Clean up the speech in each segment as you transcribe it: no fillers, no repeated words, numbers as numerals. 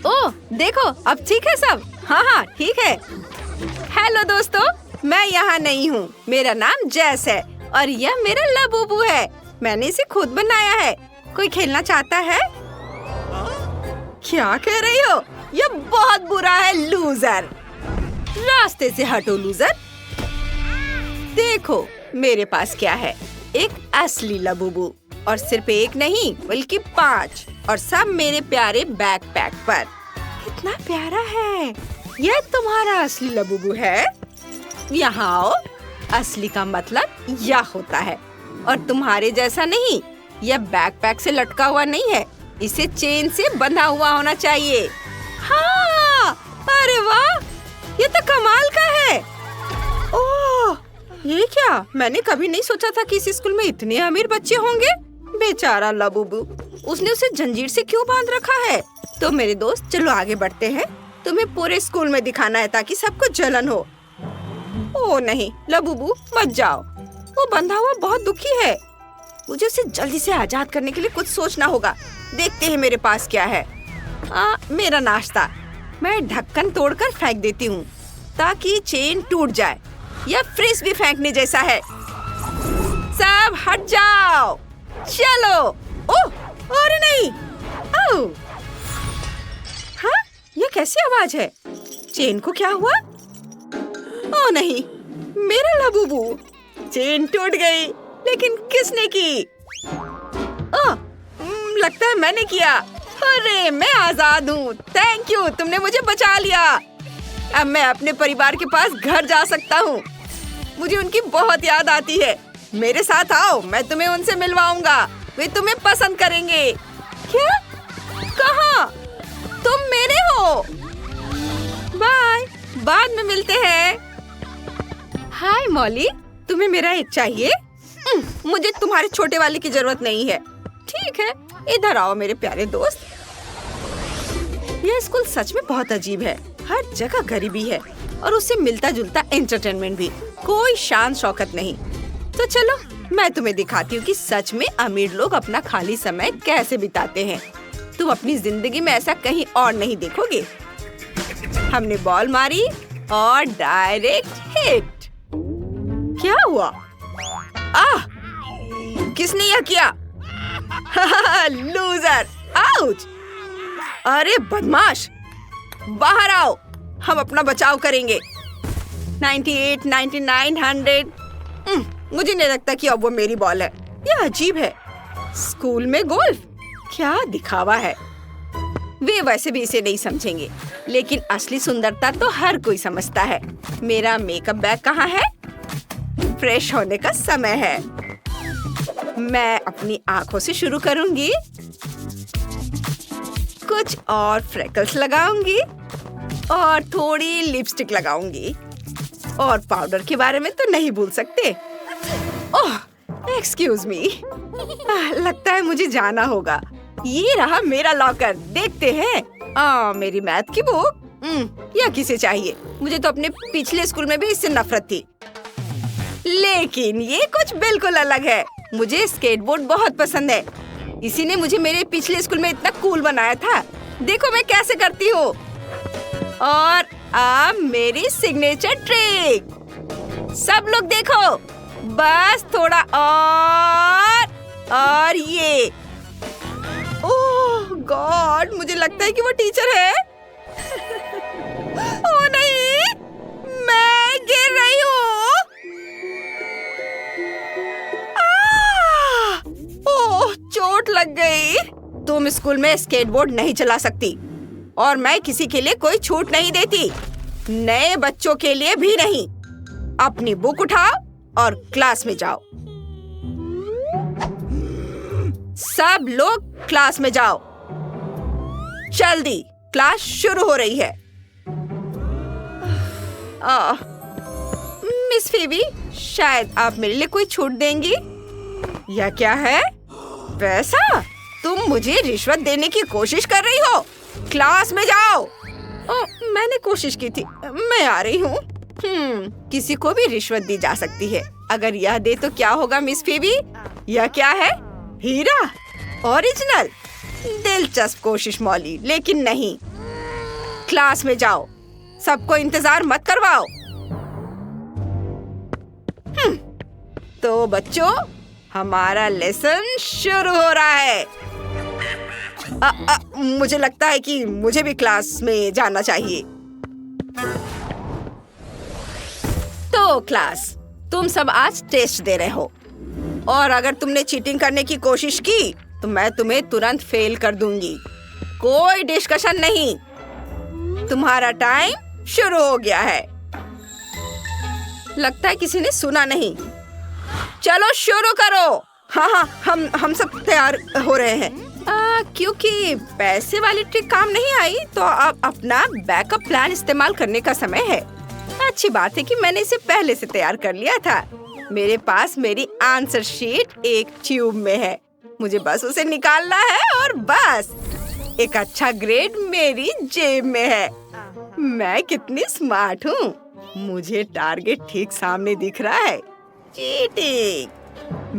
ओह देखो, अब ठीक है सब। हाँ हाँ ठीक है। हेलो दोस्तों, मैं यहाँ नहीं हूँ। मेरा नाम जैस है और यह मेरा लबूबू है। मैंने इसे खुद बनाया है। कोई खेलना चाहता है? क्या कह रही हो? यह बहुत बुरा है लूजर। रास्ते से हटो लूजर। देखो मेरे पास क्या है, एक असली लबूबू, और सिर्फ एक नहीं बल्कि 5, और सब मेरे प्यारे बैकपैक पर। कितना प्यारा है। यह तुम्हारा असली लबूबू है? यहाँ आओ। असली का मतलब यह होता है, और तुम्हारे जैसा नहीं। यह बैकपैक से लटका हुआ नहीं है, इसे चेन से बंधा हुआ होना चाहिए। हाँ, अरे वाह, ये तो कमाल का है। ओह, ये क्या? मैंने कभी नहीं सोचा था कि इस स्कूल में इतने अमीर बच्चे होंगे। बेचारा लबूबू, उसने उसे जंजीर से क्यों बांध रखा है? तो मेरे दोस्त चलो आगे बढ़ते हैं। तुम्हें पूरे स्कूल में दिखाना है ताकि सबको जलन हो। ओह नहीं लबूबू, मत जाओ। वो बंधा हुआ बहुत दुखी है। मुझे उसे जल्दी से आजाद करने के लिए कुछ सोचना होगा। देखते हैं मेरे पास क्या है। मेरा नाश्ता। मैं ढक्कन तोड़कर फेंक देती हूँ ताकि चेन टूट जाए। यह फ्रिज भी फेंकने जैसा है। सब हट जाओ। चलो। ओह, अरे नहीं। ओह, हाँ, ये कैसी आवाज है? चेन को क्या हुआ? ओह नहीं, मेरा लबूबू। चेन टूट गई, लेकिन किसने की? ओह, लगता है मैंने किया। अरे मैं आजाद हूँ। थैंक यू, तुमने मुझे बचा लिया। अब मैं अपने परिवार के पास घर जा सकता हूँ। मुझे उनकी बहुत याद आती है। मेरे साथ आओ, मैं तुम्हें उनसे मिलवाऊंगा। वे तुम्हें पसंद करेंगे। क्या? कहाँ? तुम मेरे हो? बाय, बाद में मिलते हैं। हाय मॉली, तुम्हें मेरा एक चाहिए? मुझे तुम्हारे छोटे वाले की जरूरत नहीं है। ठीक है, इधर आओ मेरे प्यारे दोस्त। यह स्कूल सच में बहुत अजीब है। हर जगह गरीबी है और उससे मिलता जुलता एंटरटेनमेंट भी। कोई शान शौकत नहीं। तो चलो मैं तुम्हें दिखाती हूँ कि सच में अमीर लोग अपना खाली समय कैसे बिताते हैं। तुम अपनी जिंदगी में ऐसा कहीं और नहीं देखोगे। हमने बॉल मारी और डायरेक्ट हिट। क्या हुआ? किसने यह किया? Loser, ouch. अरे बदमाश, बाहर आओ, हम अपना बचाव करेंगे। 98, 99, 100। मुझे नहीं लगता कि अब वो मेरी बॉल है। यह अजीब है। स्कूल में गोल्फ, क्या दिखावा है। वे वैसे भी इसे नहीं समझेंगे, लेकिन असली सुंदरता तो हर कोई समझता है। मेरा मेकअप बैग कहाँ है? फ्रेश होने का समय है। मैं अपनी आंखों से शुरू करूंगी। कुछ और फ्रेकल्स लगाऊंगी और थोड़ी लिपस्टिक लगाऊंगी। और पाउडर के बारे में तो नहीं भूल सकते। ओह, एक्सक्यूज मी। लगता है मुझे जाना होगा। ये रहा मेरा लॉकर, देखते हैं। मेरी मैथ की बुक। यह किसे चाहिए? मुझे तो अपने पिछले स्कूल में भी इससे नफरत थी, लेकिन ये कुछ बिल्कुल अलग है। मुझे स्केटबोर्ड बहुत पसंद है। इसी ने मुझे मेरे पिछले स्कूल में इतना कूल बनाया था। देखो मैं कैसे करती हूँ। और अब मेरी सिग्नेचर ट्रिक। सब लोग देखो, बस थोड़ा और ये। ओह गॉड, मुझे लगता है कि वो टीचर है। ओह नहीं, मैं गिर रही हूँ। ओह, चोट लग गई। तुम स्कूल में स्केटबोर्ड नहीं चला सकती, और मैं किसी के लिए कोई छूट नहीं देती, नए बच्चों के लिए भी नहीं। अपनी बुक उठाओ और क्लास में जाओ। सब लोग क्लास में जाओ, जल्दी, क्लास शुरू हो रही है। मिस फीबी, शायद आप मेरे लिए कोई छूट देंगी। यह क्या है? पैसा? तुम मुझे रिश्वत देने की कोशिश कर रही हो? क्लास में जाओ। मैंने कोशिश की थी, मैं आ रही हूँ। किसी को भी रिश्वत दी जा सकती है। अगर यह दे तो क्या होगा मिस फीबी? यह क्या है? हीरा? ओरिजिनल? दिलचस्प कोशिश मॉली, लेकिन नहीं। क्लास में जाओ, सबको इंतजार मत करवाओ। तो बच्चों, हमारा लेसन शुरू हो रहा है। मुझे लगता है कि मुझे भी क्लास में जाना चाहिए। तो क्लास, तुम सब आज टेस्ट दे रहे हो और अगर तुमने चीटिंग करने की कोशिश की तो मैं तुम्हें तुरंत फेल कर दूंगी। कोई डिस्कशन नहीं। तुम्हारा टाइम शुरू हो गया है। लगता है किसी ने सुना नहीं। चलो शुरू करो। हाँ, हम सब तैयार हो रहे हैं। क्योंकि पैसे वाली ट्रिक काम नहीं आई तो अब अपना बैकअप प्लान इस्तेमाल करने का समय है। अच्छी बात है कि मैंने इसे पहले से तैयार कर लिया था। मेरे पास मेरी आंसर शीट एक ट्यूब में है। मुझे बस उसे निकालना है और बस एक अच्छा ग्रेड मेरी जेब में है। मैं कितनी स्मार्ट हूँ। मुझे टारगेट ठीक सामने दिख रहा है। चीटिंग,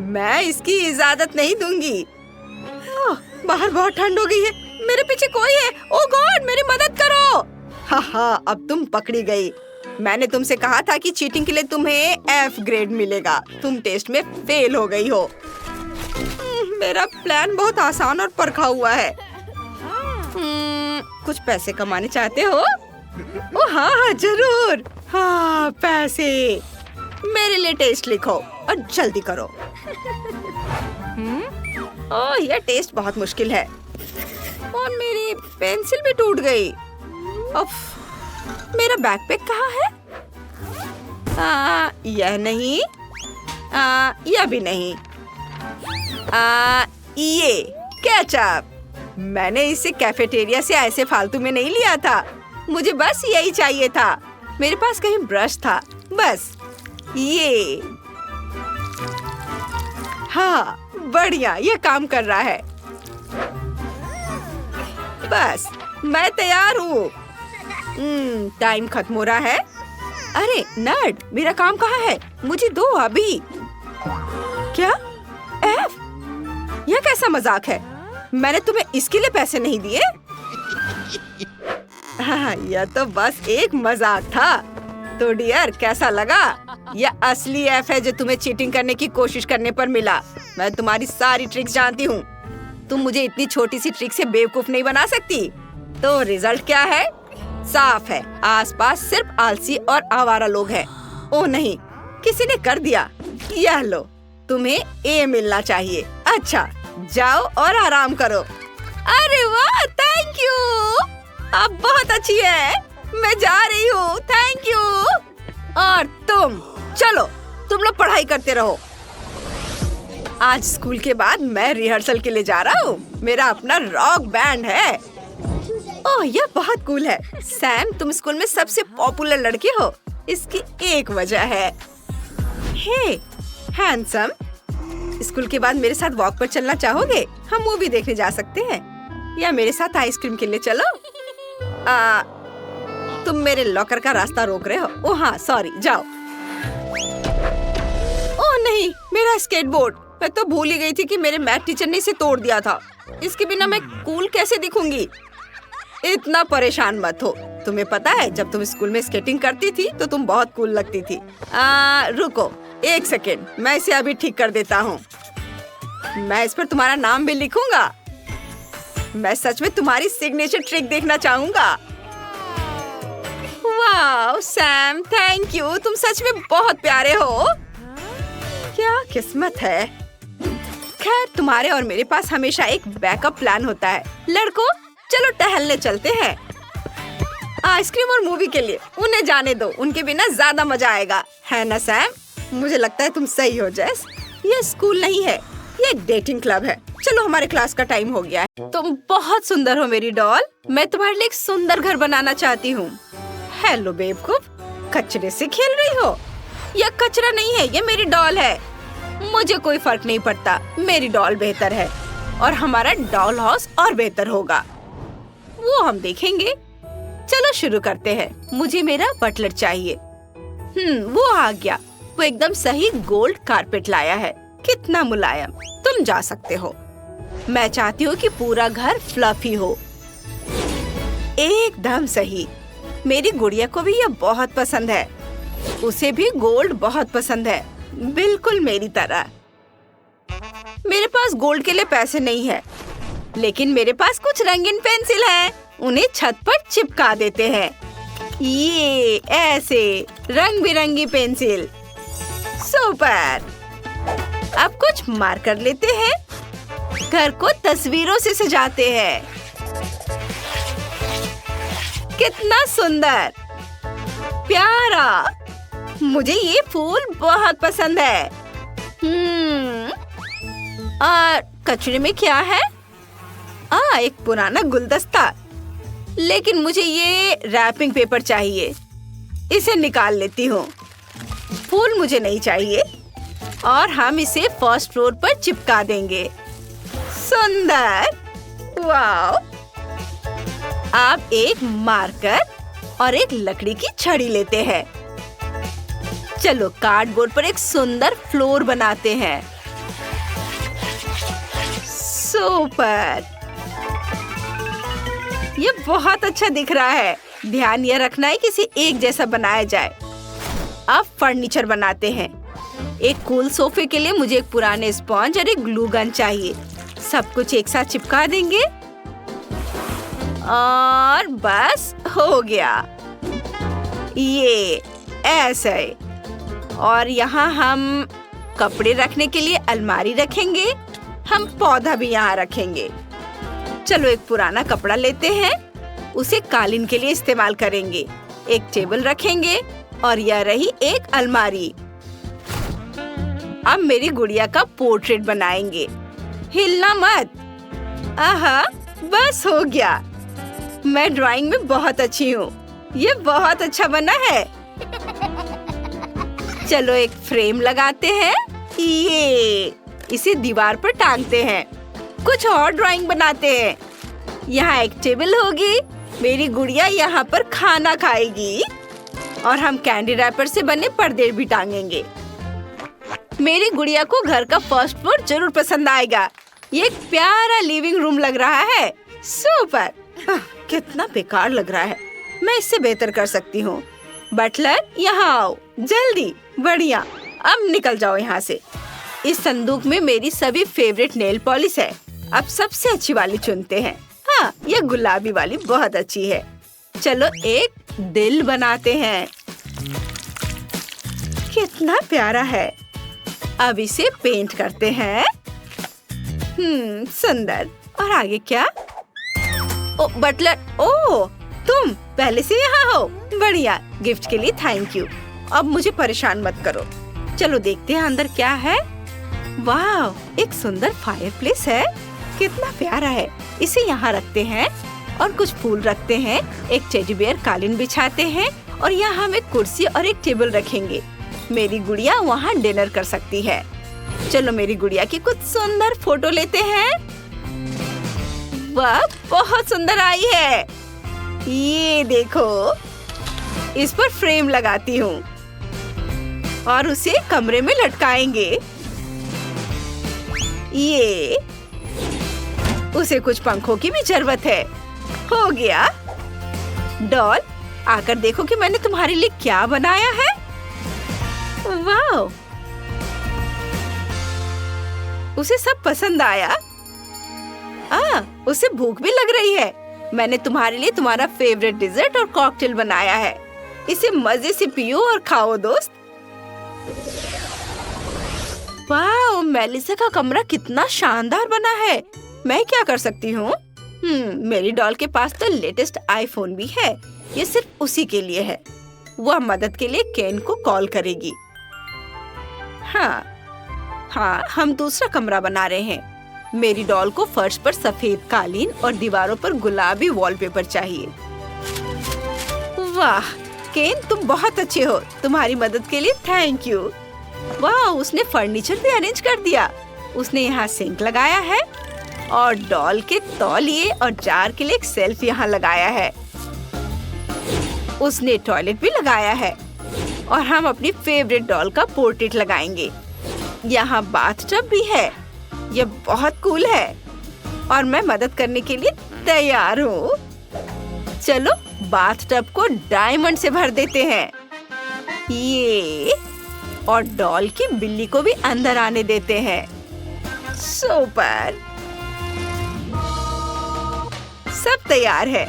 मैं इसकी इजाजत नहीं दूंगी। बाहर बहुत ठंड हो गई है। मेरे पीछे कोई है। ओह गॉड, मेरी मदद करो। हाँ, अब तुम पकड़ी गई। मैंने तुमसे कहा था कि चीटिंग के लिए तुम्हें F ग्रेड मिलेगा। तुम टेस्ट में फेल हो गई हो। मेरा प्लान बहुत आसान और परखा हुआ है। कुछ पैसे कमाने चाहते हो? ओह हाँ, जरूर। हाँ, पैसे। मेरे लिए टेस्ट लिखो और जल्दी करो। ओह, यह टेस्ट बहुत मुश्किल है और मेरी पेंसिल भी टूट गई। मेरा बैकपैक कहाँ है? यह नहीं, यह भी नहीं। ये केचप। मैंने इसे कैफेटेरिया से ऐसे फालतू में नहीं लिया था। मुझे बस यही चाहिए था। मेरे पास कहीं ब्रश था। बस ये। हाँ, बढ़िया, ये काम कर रहा है। बस मैं तैयार हूँ। टाइम खत्म हो रहा है। अरे नर्ड, मेरा काम कहाँ है? मुझे दो अभी। क्या? F? यह कैसा मजाक है? मैंने तुम्हें इसके लिए पैसे नहीं दिए। यह तो बस एक मजाक था। तो डियर, कैसा लगा? यह असली F है जो तुम्हें चीटिंग करने की कोशिश करने पर मिला। मैं तुम्हारी सारी ट्रिक्स जानती हूँ। तुम मुझे इतनी छोटी सी ट्रिक से बेवकूफ नहीं बना सकती। तो रिजल्ट क्या है? साफ है, आसपास सिर्फ आलसी और आवारा लोग हैं। ओह नहीं, किसी ने कर दिया। यह लो, तुम्हें A मिलना चाहिए। अच्छा, जाओ और आराम करो। अरे वाह, थैंक यू। अब बहुत अच्छी है। मैं जा रही हूँ। Thank you. और तुम, चलो, तुम लोग पढ़ाई करते रहो। आज स्कूल के बाद मैं रिहर्सल के लिए जा रहा हूँ। मेरा अपना रॉक बैंड है। ओह, यह बहुत कूल है। सैम, तुम स्कूल में सबसे पॉपुलर लड़की हो। इसकी एक वजह है। हे हैंडसम, स्कूल के बाद मेरे साथ वॉक पर चलना चाहोगे? हम मूवी देखने जा सकते हैं या मेरे साथ आइसक्रीम के लिए चलो। तुम मेरे लॉकर का रास्ता रोक रहे हो। ओह हाँ, सॉरी, जाओ। ओह नहीं, मेरा स्केटबोर्ड। मैं तो भूल ही गई थी कि मेरे मैथ टीचर ने इसे तोड़ दिया था। इसके बिना मैं कूल कैसे दिखूंगी? इतना परेशान मत हो। तुम्हें पता है, जब तुम स्कूल में स्केटिंग करती थी तो तुम बहुत कूल लगती थी। रुको एक सेकेंड, मैं इसे अभी ठीक कर देता हूँ। मैं इस पर तुम्हारा नाम भी लिखूंगा। मैं सच में तुम्हारी सिग्नेचर ट्रिक देखना चाहूंगा। वाह सैम, थैंक यू। तुम सच में बहुत प्यारे हो। क्या किस्मत है। खैर, तुम्हारे और मेरे पास हमेशा एक बैकअप प्लान होता है। लड़कों, चलो टहलने चलते हैं। आइसक्रीम और मूवी के लिए उन्हें जाने दो। उनके बिना ज्यादा मजा आएगा, है ना सैम? मुझे लगता है तुम सही हो जेस। ये स्कूल नहीं है, ये डेटिंग क्लब है। चलो, हमारे क्लास का टाइम हो गया है। तुम बहुत सुंदर हो मेरी डॉल। मैं तुम्हारे लिए एक सुंदर घर बनाना चाहती हूँ। हेलो बेवकूफ, कचरे से खेल रही हो? यह कचरा नहीं है, ये मेरी डॉल है। मुझे कोई फर्क नहीं पड़ता। मेरी डॉल बेहतर है और हमारा डॉल हाउस और बेहतर होगा। वो हम देखेंगे। चलो शुरू करते हैं। मुझे मेरा बटलर चाहिए। वो आ गया। वो एकदम सही गोल्ड कारपेट लाया है। कितना मुलायम। तुम जा सकते हो। मैं चाहती हूँ कि पूरा घर फ्लफी हो। एकदम सही। मेरी गुड़िया को भी यह बहुत पसंद है। उसे भी गोल्ड बहुत पसंद है, बिल्कुल मेरी तरह। मेरे पास गोल्ड के लिए पैसे नहीं है, लेकिन मेरे पास कुछ रंगीन पेंसिल है। उन्हें छत पर चिपका देते हैं। ये ऐसे रंग बिरंगी पेंसिल। सुपर। अब कुछ मार्कर लेते हैं। घर को तस्वीरों से सजाते हैं। कितना सुंदर, प्यारा। मुझे ये फूल बहुत पसंद है। और कचरे में क्या है? एक पुराना गुलदस्ता। लेकिन मुझे ये रैपिंग पेपर चाहिए। इसे निकाल लेती हूँ। फूल मुझे नहीं चाहिए। और हम इसे फर्स्ट फ्लोर पर चिपका देंगे। सुंदर। वाव। अब एक मार्कर और एक लकड़ी की छड़ी लेते हैं। चलो कार्डबोर्ड पर एक सुंदर फ्लोर बनाते हैं। सुपर। ये बहुत अच्छा दिख रहा है। ध्यान यह रखना है कि इसे एक जैसा बनाया जाए। अब फर्नीचर बनाते हैं। एक कूल सोफे के लिए मुझे एक पुराने स्पॉन्ज और एक ग्लू गन चाहिए। सब कुछ एक साथ चिपका देंगे और बस हो गया। ये ऐसे। और यहाँ हम कपड़े रखने के लिए अलमारी रखेंगे। हम पौधा भी यहाँ रखेंगे। चलो एक पुराना कपड़ा लेते हैं। उसे कालीन के लिए इस्तेमाल करेंगे। एक टेबल रखेंगे और यह रही एक अलमारी। अब मेरी गुड़िया का पोर्ट्रेट बनाएंगे। हिलना मत। आहा, बस हो गया। मैं ड्राइंग में बहुत अच्छी हूँ। ये बहुत अच्छा बना है। चलो एक फ्रेम लगाते हैं। ये इसे दीवार पर टांगते हैं। कुछ और ड्राइंग बनाते हैं। यहाँ एक टेबल होगी। मेरी गुड़िया यहाँ पर खाना खाएगी। और हम कैंडी रैपर से बने पर्दे भी टांगेंगे। मेरी गुड़िया को घर का फर्स्ट फ्लोर जरूर पसंद आएगा। ये एक प्यारा लिविंग रूम लग रहा है। सुपर। कितना बेकार लग रहा है। मैं इससे बेहतर कर सकती हूँ। बटलर, यहाँ आओ जल्दी। बढ़िया। अब निकल जाओ यहाँ से। इस संदूक में मेरी सभी फेवरेट नेल पॉलिश है। अब सबसे अच्छी वाली चुनते हैं। हाँ, ये गुलाबी वाली बहुत अच्छी है। चलो एक दिल बनाते हैं। कितना प्यारा है। अब इसे पेंट करते हैं। सुंदर। और आगे क्या? ओ बटलर, ओ तुम पहले से यहाँ हो। बढ़िया। गिफ्ट के लिए थैंक यू। अब मुझे परेशान मत करो। चलो देखते हैं अंदर क्या है। वाह, एक सुंदर फायरप्लेस है। कितना प्यारा है। इसे यहाँ रखते हैं और कुछ फूल रखते हैं। एक टेडी बेयर कालीन बिछाते हैं और यहाँ हम एक कुर्सी और एक टेबल रखेंगे। मेरी गुड़िया वहाँ डिनर कर सकती है। चलो मेरी गुड़िया की कुछ सुंदर फोटो लेते हैं। वाह, बहुत सुंदर आई है। ये देखो, इस पर फ्रेम लगाती हूँ और उसे कमरे में लटकाएंगे। ये उसे कुछ पंखों की भी जरूरत है। हो गया। डॉल, आकर देखो कि मैंने तुम्हारे लिए क्या बनाया है। वाह, उसे सब पसंद आया। उसे भूख भी लग रही है। मैंने तुम्हारे लिए तुम्हारा फेवरेट डिजर्ट और कॉकटेल बनाया है। इसे मजे से पियो और खाओ दोस्त। वाह, मेलिसा का कमरा कितना शानदार बना है। मैं क्या कर सकती हूँ? मेरी डॉल के पास तो लेटेस्ट आईफोन भी है। ये सिर्फ उसी के लिए है। वह मदद के लिए केन को कॉल करेगी। हाँ, हम दूसरा कमरा बना रहे हैं। मेरी डॉल को फर्श पर सफेद कालीन और दीवारों पर गुलाबी वॉलपेपर चाहिए। वाह केन, तुम बहुत अच्छे हो। तुम्हारी मदद के लिए थैंक यू। वाह, उसने फर्नीचर भी अरेंज कर दिया। उसने यहाँ सिंक लगाया है और डॉल के तौलिए और जार के लिए एक शेल्फ यहाँ लगाया है। उसने टॉयलेट भी लगाया है और हम अपनी फेवरेट डॉल का पोर्ट्रेट लगाएंगे। यहाँ बाथटब भी है। यह बहुत कूल है और मैं मदद करने के लिए तैयार हूँ। चलो बाथटब को डायमंड से भर देते हैं। ये और डॉल की बिल्ली को भी अंदर आने देते हैं। सुपर, सब तैयार है।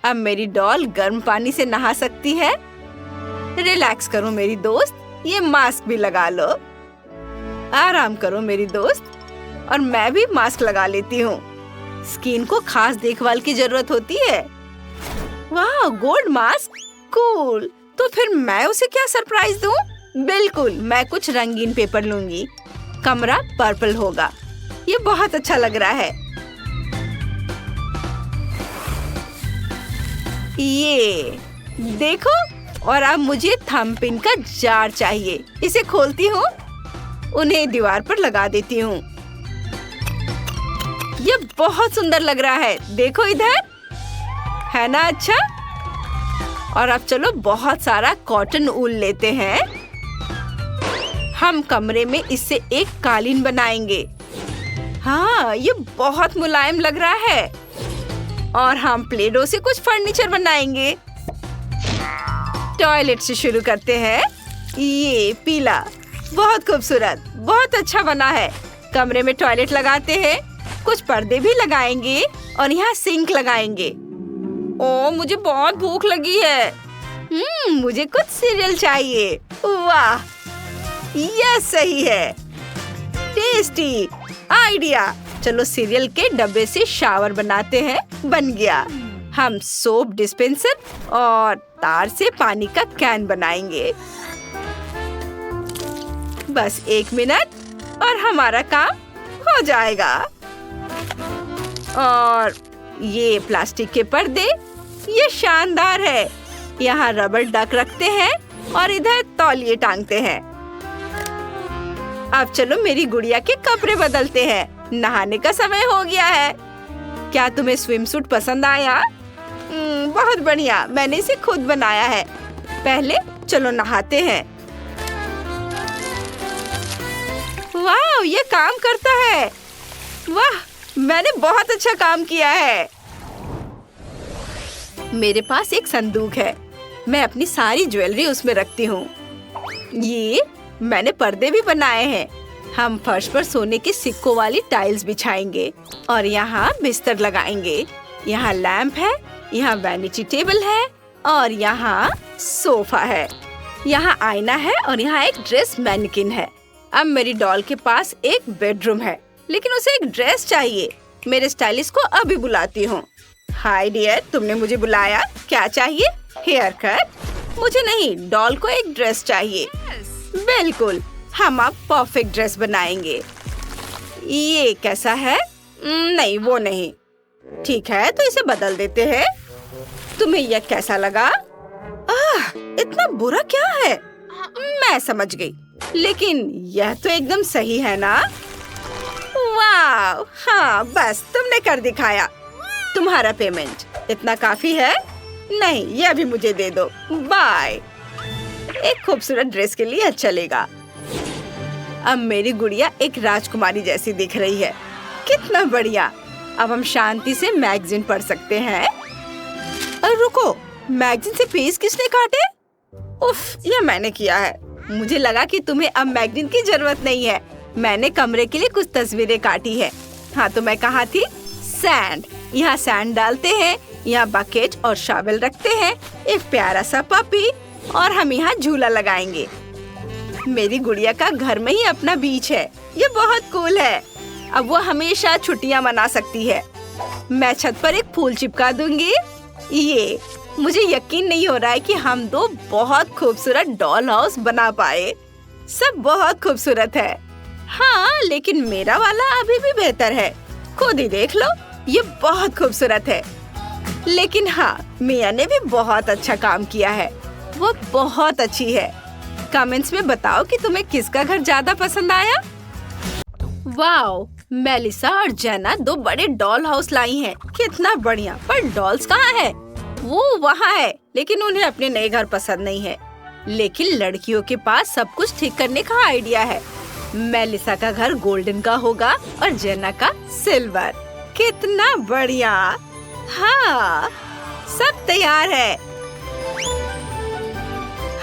अब मेरी डॉल गर्म पानी से नहा सकती है। रिलैक्स करो मेरी दोस्त, ये मास्क भी लगा लो। आराम करो मेरी दोस्त, और मैं भी मास्क लगा लेती हूँ। स्किन को खास देखभाल की जरूरत होती है। वाह, गोल्ड मास्क, कूल। तो फिर मैं उसे क्या सरप्राइज दूँ? बिल्कुल, मैं कुछ रंगीन पेपर लूंगी। कमरा पर्पल होगा। ये बहुत अच्छा लग रहा है। ये देखो, और अब मुझे थंबप्रिंट का जार चाहिए। इसे खोलती हूँ, उन्हें दीवार पर लगा देती हूँ। ये बहुत सुंदर लग रहा है, देखो इधर, है ना अच्छा? और अब चलो बहुत सारा कॉटन ऊल लेते हैं। हम कमरे में इससे एक कालीन बनाएंगे। हाँ, ये बहुत मुलायम लग रहा है। और हम प्ले-डो से कुछ फर्नीचर बनाएंगे। टॉयलेट से शुरू करते हैं। ये पीला, बहुत खूबसूरत, बहुत अच्छा बना है। कमरे में टॉयलेट लगाते हैं, कुछ पर्दे भी लगाएंगे और यहाँ सिंक लगाएंगे। ओ, मुझे बहुत भूख लगी है। मुझे कुछ सीरियल चाहिए। वाह, यह सही है। Tasty idea. चलो सीरियल के डब्बे से शावर बनाते हैं। बन गया। हम सोप डिस्पेंसर और तार से पानी का कैन बनाएंगे। बस 1 मिनट और हमारा काम हो जाएगा। और ये प्लास्टिक के पर्दे, ये शानदार है। यहाँ रबर डक रखते हैं और इधर तौलिए टांगते हैं। अब चलो मेरी गुड़िया के कपड़े बदलते हैं। नहाने का समय हो गया है। क्या तुम्हें स्विमसूट पसंद आया? बहुत बढ़िया, मैंने इसे खुद बनाया है। पहले चलो नहाते हैं। वाह, ये काम करता है। वाह, मैंने बहुत अच्छा काम किया है। मेरे पास एक संदूक है। मैं अपनी सारी ज्वेलरी उसमें रखती हूँ। ये मैंने पर्दे भी बनाए हैं। हम फर्श पर सोने के सिक्कों वाली टाइल्स बिछाएंगे और यहाँ बिस्तर लगाएंगे। यहाँ लैंप है, यहाँ वैनिटी टेबल है और यहाँ सोफा है। यहाँ आईना है और यहाँ एक ड्रेस मैनिक्विन है। अब मेरी डॉल के पास एक बेडरूम है, लेकिन उसे एक ड्रेस चाहिए। मेरे स्टाइलिस्ट को अभी बुलाती हूँ। हाय डियर, तुमने मुझे बुलाया, क्या चाहिए? Hair cut? मुझे नहीं, डॉल को एक ड्रेस चाहिए। बिल्कुल, हम अब परफेक्ट ड्रेस बनाएंगे। ये कैसा है? नहीं, वो नहीं। ठीक है, तो इसे बदल देते हैं। तुम्हें यह कैसा लगा? इतना बुरा क्या है? मैं समझ गई, लेकिन यह तो एकदम सही है ना? वाह, हाँ, बस तुमने कर दिखाया। तुम्हारा पेमेंट इतना काफी है? नहीं, यह भी मुझे दे दो। बाय। एक खूबसूरत ड्रेस के लिए अच्छा चलेगा। अब मेरी गुड़िया एक राजकुमारी जैसी दिख रही है। कितना बढ़िया। अब हम शांति से मैगजीन पढ़ सकते हैं। अरे रुको, मैगजीन से पेज किसने काटे? उफ, यह मैंने किया है। मुझे लगा कि तुम्हें अब मैगजीन की जरूरत नहीं है। मैंने कमरे के लिए कुछ तस्वीरें काटी है। हाँ, तो मैं कहाँ थी? सैंड। यहाँ सैंड डालते हैं, यहाँ बकेट और शॉवेल रखते हैं, एक प्यारा सा पपी, और हम यहाँ झूला लगाएंगे। मेरी गुड़िया का घर में ही अपना बीच है। ये बहुत कूल है। अब वो हमेशा छुट्टियाँ मना सकती है। मैं छत पर एक फूल चिपका दूंगी। ये मुझे यकीन नहीं हो रहा है कि हम दो बहुत खूबसूरत डॉल हाउस बना पाए। सब बहुत खूबसूरत है। हाँ, लेकिन मेरा वाला अभी भी बेहतर है। खुद ही देख लो, ये बहुत खूबसूरत है। लेकिन हाँ, मिया ने भी बहुत अच्छा काम किया है। वो बहुत अच्छी है। कमेंट्स में बताओ कि तुम्हें किसका घर ज्यादा पसंद आया। वाओ, मेलिसा और जेना दो बड़े डॉल हाउस लाई हैं। कितना बढ़िया। पर डॉल्स कहाँ है? वो वहाँ है, लेकिन उन्हें अपने नए घर पसंद नहीं है। लेकिन लड़कियों के पास सब कुछ ठीक करने का आइडिया है। मेलिसा का घर गोल्डन का होगा और जेना का सिल्वर। कितना बढ़िया। हाँ, सब तैयार है।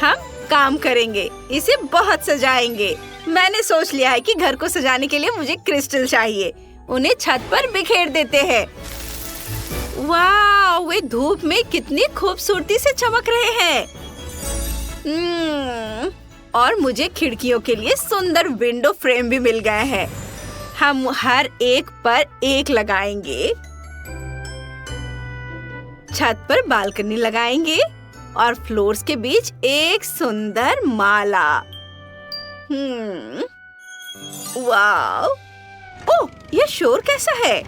हम काम करेंगे, इसे बहुत सजाएंगे। मैंने सोच लिया है कि घर को सजाने के लिए मुझे क्रिस्टल चाहिए। उन्हें छत पर बिखेर देते हैं। वाह, वे धूप में कितनी खूबसूरती से चमक रहे हैं। और मुझे खिड़कियों के लिए सुंदर विंडो फ्रेम भी मिल गए हैं। हम हर एक पर एक लगाएंगे। छत पर बालकनी लगाएंगे और फ्लोर्स के बीच एक सुंदर माला। वाह! ओह, यह शोर कैसा है?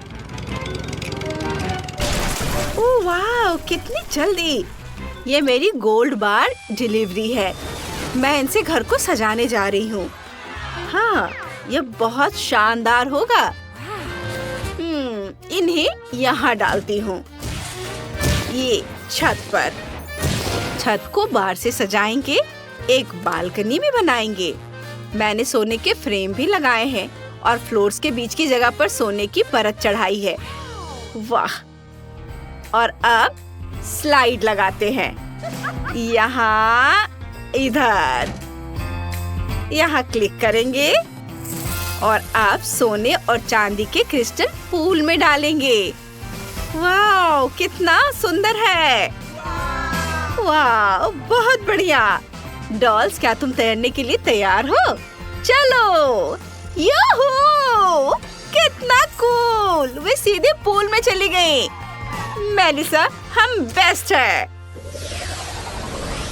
ओह वाह, कितनी जल्दी! ये मेरी गोल्ड बार डिलीवरी है। मैं इनसे घर को सजाने जा रही हूँ। हाँ, यह बहुत शानदार होगा। इन्हें यहाँ डालती हूँ। ये छत पर। छत को बार से सजाएंगे, एक बालकनी भी बनाएंगे। मैंने सोने के फ्रेम भी लगाए हैं और फ्लोर्स के बीच की जगह पर सोने की परत चढ़ाई है। वाह! और अब स्लाइड लगाते हैं। यहाँ, इधर। यहाँ क्लिक करेंगे और अब सोने और चांदी के क्रिस्टल पूल में डालेंगे। वाह, कितना सुंदर है। वाह, बहुत बढ़िया। डॉल्स, क्या तुम तैरने के लिए तैयार हो? चलो। यूहू! कितना कूल! वे सीधे पूल में चली गई। मेलिसा, हम बेस्ट है।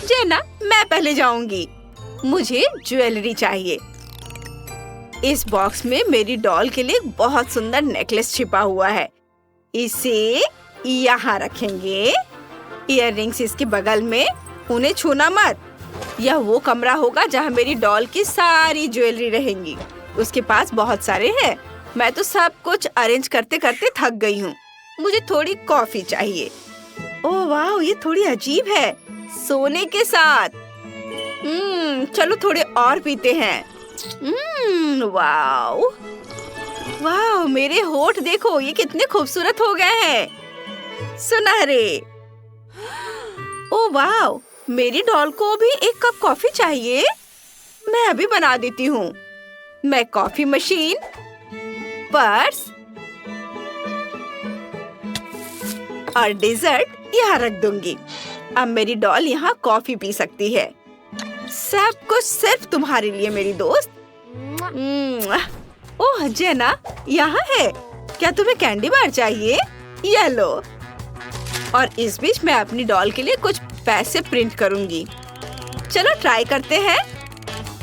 जेना, मैं पहले जाऊंगी। मुझे ज्वेलरी चाहिए। इस बॉक्स में मेरी डॉल के लिए बहुत सुंदर नेकलेस छिपा हुआ है। इसे यहाँ रखेंगे। इयररिंग्स इसके बगल में। उन्हें छूना मत। यह वो कमरा होगा जहाँ मेरी डॉल की सारी ज्वेलरी रहेंगी। उसके पास बहुत सारे हैं। मैं तो सब कुछ अरेंज करते करते थक गई हूँ। मुझे थोड़ी कॉफी चाहिए। ओह वाह, ये थोड़ी अजीब है, सोने के साथ। चलो थोड़े और पीते हैं। वाह वाह, मेरे होठ देखो, ये कितने खूबसूरत हो गए हैं, सुनहरे। ओह वाह, मेरी डॉल को भी एक कप कॉफी चाहिए। मैं अभी बना देती हूँ। मैं कॉफी मशीन, पर्स और डेजर्ट यहाँ रख दूंगी। अब मेरी डॉल यहाँ कॉफी पी सकती है। सब कुछ सिर्फ तुम्हारे लिए मेरी दोस्त। ओह जेना, यहाँ है। क्या तुम्हें कैंडी बार चाहिए? ये लो। और इस बीच मैं अपनी डॉल के लिए कुछ पैसे प्रिंट करूंगी। चलो ट्राई करते हैं।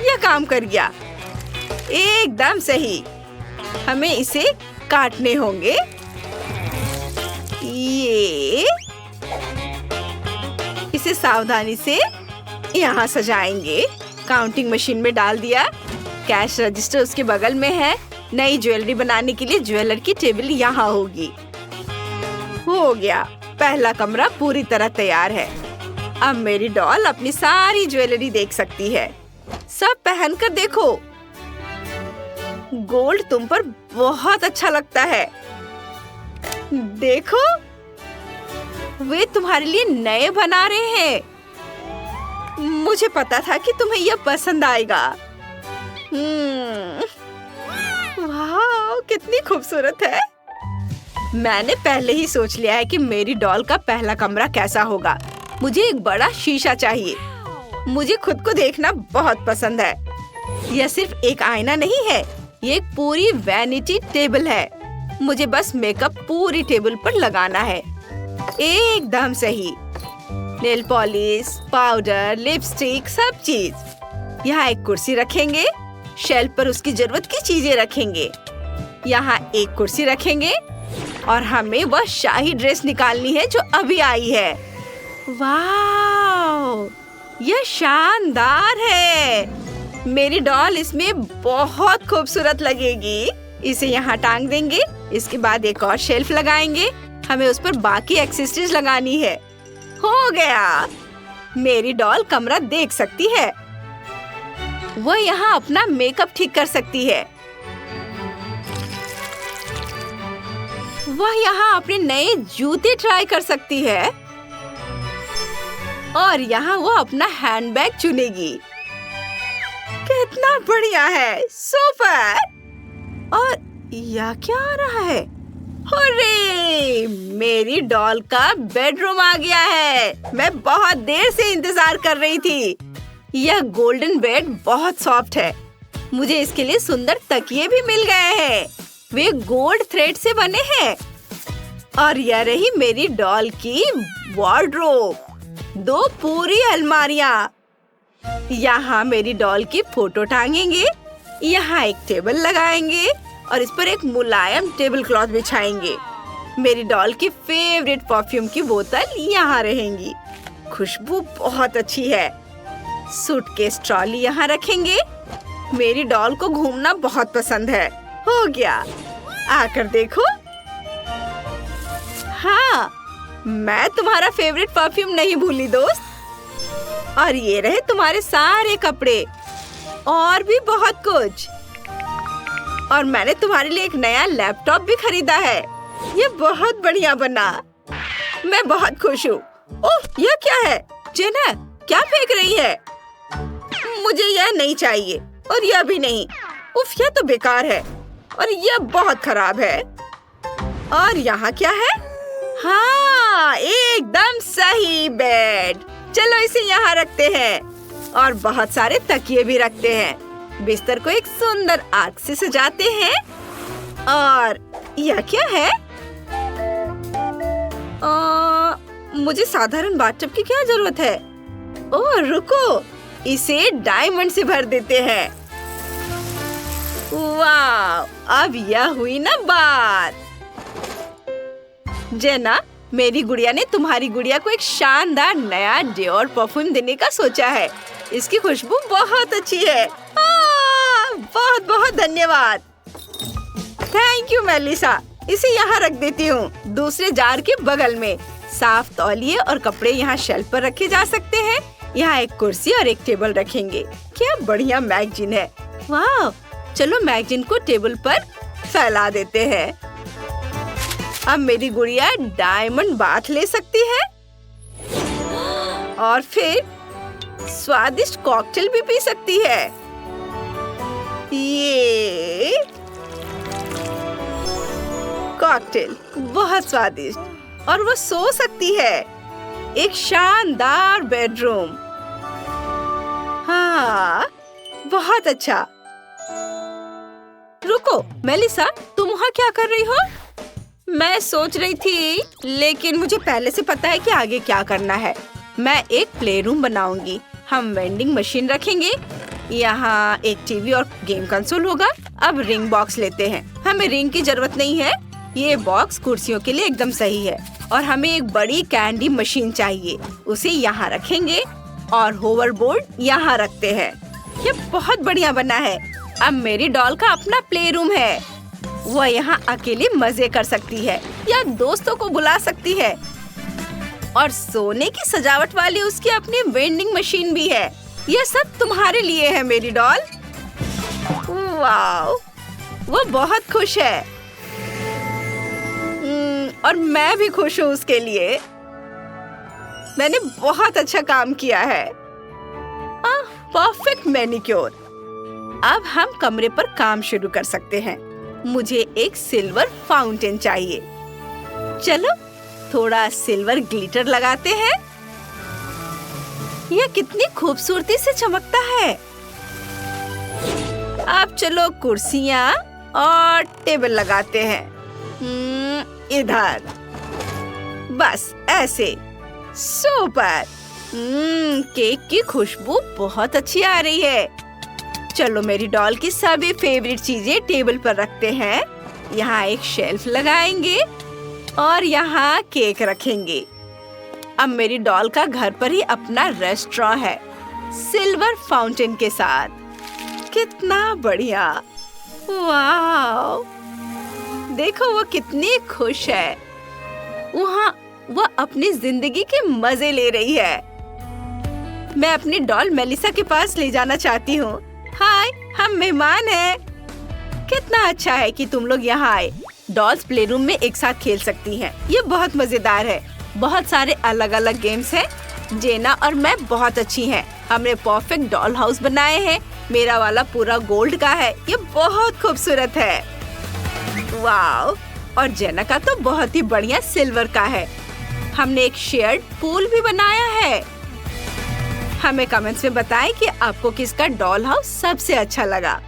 यह काम कर गया, एकदम सही। हमें इसे काटने होंगे। ये इसे सावधानी से यहाँ सजाएंगे। काउंटिंग मशीन में डाल दिया। कैश रजिस्टर उसके बगल में है। नई ज्वेलरी बनाने के लिए ज्वेलर की टेबल यहाँ होगी। हो गया, पहला कमरा पूरी तरह तैयार है। अब मेरी डॉल अपनी सारी ज्वेलरी देख सकती है। सब पहनकर देखो। गोल्ड तुम पर बहुत अच्छा लगता है। देखो, वे तुम्हारे लिए नए बना रहे हैं। मुझे पता था कि तुम्हें यह पसंद आएगा। वाह, कितनी खूबसूरत है। मैंने पहले ही सोच लिया है कि मेरी डॉल का पहला कमरा कैसा होगा। मुझे एक बड़ा शीशा चाहिए। मुझे खुद को देखना बहुत पसंद है। यह सिर्फ एक आईना नहीं है, ये एक पूरी वैनिटी टेबल है। मुझे बस मेकअप पूरी टेबल पर लगाना है। एकदम सही। नेल पॉलिश, पाउडर, लिपस्टिक, सब चीज। यहाँ एक कुर्सी रखेंगे। शेल्फ पर उसकी जरूरत की चीजें रखेंगे। यहाँ एक कुर्सी रखेंगे और हमें वह शाही ड्रेस निकालनी है जो अभी आई है। वाह, यह शानदार है। मेरी डॉल इसमें बहुत खूबसूरत लगेगी। इसे यहाँ टांग देंगे। इसके बाद एक और शेल्फ लगाएंगे। हमें उस पर बाकी एक्सेसरीज लगानी है। हो गया, मेरी डॉल कमरा देख सकती है। वह यहाँ अपना मेकअप ठीक कर सकती है। वह यहाँ अपने नए जूते ट्राई कर सकती है। और यहाँ वो अपना हैंडबैग चुनेगी। कितना बढ़िया है, सुपर। और यह क्या आ रहा है? अरे, मेरी डॉल का बेडरूम आ गया है। मैं बहुत देर से इंतजार कर रही थी। यह गोल्डन बेड बहुत सॉफ्ट है। मुझे इसके लिए सुंदर तकिए भी मिल गए हैं। वे गोल्ड थ्रेड से बने हैं। और यह रही मेरी डॉल की वार्डरोब। 2 पूरी अलमारियाँ। यहाँ मेरी डॉल की फोटो टांगेंगे। यहाँ एक टेबल लगाएंगे और इस पर एक मुलायम टेबल क्लॉथ बिछाएंगे। मेरी डॉल की फेवरेट परफ्यूम की बोतल यहाँ रहेंगी। खुशबू बहुत अच्छी है। सूटकेस ट्रॉली यहाँ रखेंगे। मेरी डॉल को घूमना बहुत पसंद है। हो गया, आकर देखो। हाँ, मैं तुम्हारा फेवरेट परफ्यूम नहीं भूली दोस्त। और ये रहे तुम्हारे सारे कपड़े और भी बहुत कुछ। और मैंने तुम्हारे लिए एक नया लैपटॉप भी खरीदा है। ये बहुत बढ़िया बना। मैं बहुत खुश हूँ। ओह, यह क्या है? जेना, क्या फेंक रही है? मुझे यह नहीं चाहिए और यह भी नहीं। उफ, यह तो बेकार है और यह बहुत खराब है। और यहाँ क्या है? हाँ, एकदम सही बेड। चलो इसे यहाँ रखते हैं और बहुत सारे तकिए भी रखते हैं। बिस्तर को एक सुंदर आर्क से सजाते हैं। और यह क्या है? मुझे साधारण बाथटब की क्या जरूरत है? ओह रुको, इसे डायमंड से भर देते हैं। वाह, अब यह हुई ना बात। जेना, मेरी गुड़िया ने तुम्हारी गुड़िया को एक शानदार नया डियोर परफ्यूम देने का सोचा है। इसकी खुशबू बहुत अच्छी है। बहुत बहुत धन्यवाद। Thank you Melissa. इसे यहाँ रख देती हूँ, दूसरे जार के बगल में। साफ तौलिए और कपड़े यहाँ शेल्फ पर रखे जा सकते हैं। यहाँ एक कुर्सी और एक टेबल रखेंगे। क्या बढ़िया मैगजीन है। वाह, चलो मैगजीन को टेबल पर फैला देते हैं। अब मेरी गुड़िया डायमंड बाथ ले सकती है और फिर स्वादिष्ट कॉकटेल भी पी सकती है। ये कॉकटेल बहुत स्वादिष्ट। और वो सो सकती है। एक शानदार बेडरूम। हाँ, बहुत अच्छा। रुको मेलिसा, तुम वहाँ क्या कर रही हो? मैं सोच रही थी, लेकिन मुझे पहले से पता है कि आगे क्या करना है। मैं एक प्ले रूम बनाऊंगी। हम वेंडिंग मशीन रखेंगे। यहाँ एक टीवी और गेम कंसोल होगा। अब रिंग बॉक्स लेते हैं। हमें रिंग की जरूरत नहीं है। ये बॉक्स कुर्सियों के लिए एकदम सही है। और हमें एक बड़ी कैंडी मशीन चाहिए। उसे यहाँ रखेंगे और होवर बोर्ड यहाँ रखते हैं। ये बहुत बढ़िया बना है। अब मेरी डॉल का अपना प्ले रूम है। वह यहाँ अकेले मजे कर सकती है या दोस्तों को बुला सकती है। और सोने की सजावट वाली उसकी अपनी वेंडिंग मशीन भी है। यह सब तुम्हारे लिए है मेरी डॉल। वाह, वो बहुत खुश है। और मैं भी खुश हूँ उसके लिए। मैंने बहुत अच्छा काम किया है। Perfect manicure. अब हम कमरे पर काम शुरू कर सकते हैं। मुझे एक सिल्वर फाउंटेन चाहिए। चलो थोड़ा सिल्वर ग्लिटर लगाते हैं। यह कितनी खूबसूरती से चमकता है। अब चलो कुर्सियाँ और टेबल लगाते हैं। इधर बस ऐसे। सुपर। केक की खुशबू बहुत अच्छी आ रही है। चलो मेरी डॉल की सभी फेवरेट चीजें टेबल पर रखते हैं। यहाँ एक शेल्फ लगाएंगे और यहाँ केक रखेंगे। अब मेरी डॉल का घर पर ही अपना रेस्टोरेंट है, सिल्वर फाउंटेन के साथ। कितना बढ़िया। वाह, देखो वो कितनी खुश है। वहाँ वो अपनी जिंदगी के मजे ले रही है। मैं अपनी डॉल मेलिसा के पास ले जाना चाहती हूँ। हाय, हम मेहमान हैं। कितना अच्छा है कि तुम लोग यहाँ आए। डॉल्स प्ले रूम में एक साथ खेल सकती हैं। ये बहुत मजेदार है। बहुत सारे अलग अलग गेम्स हैं। जेना और मैं बहुत अच्छी हैं। हमने परफेक्ट डॉल हाउस बनाए हैं। मेरा वाला पूरा गोल्ड का है। ये बहुत खूबसूरत है। वाव! और जेना का तो बहुत ही बढ़िया सिल्वर का है। हमने एक शेयर्ड पूल भी बनाया है। हमें कमेंट्स में बताएं कि आपको किसका डॉल हाउस सबसे अच्छा लगा।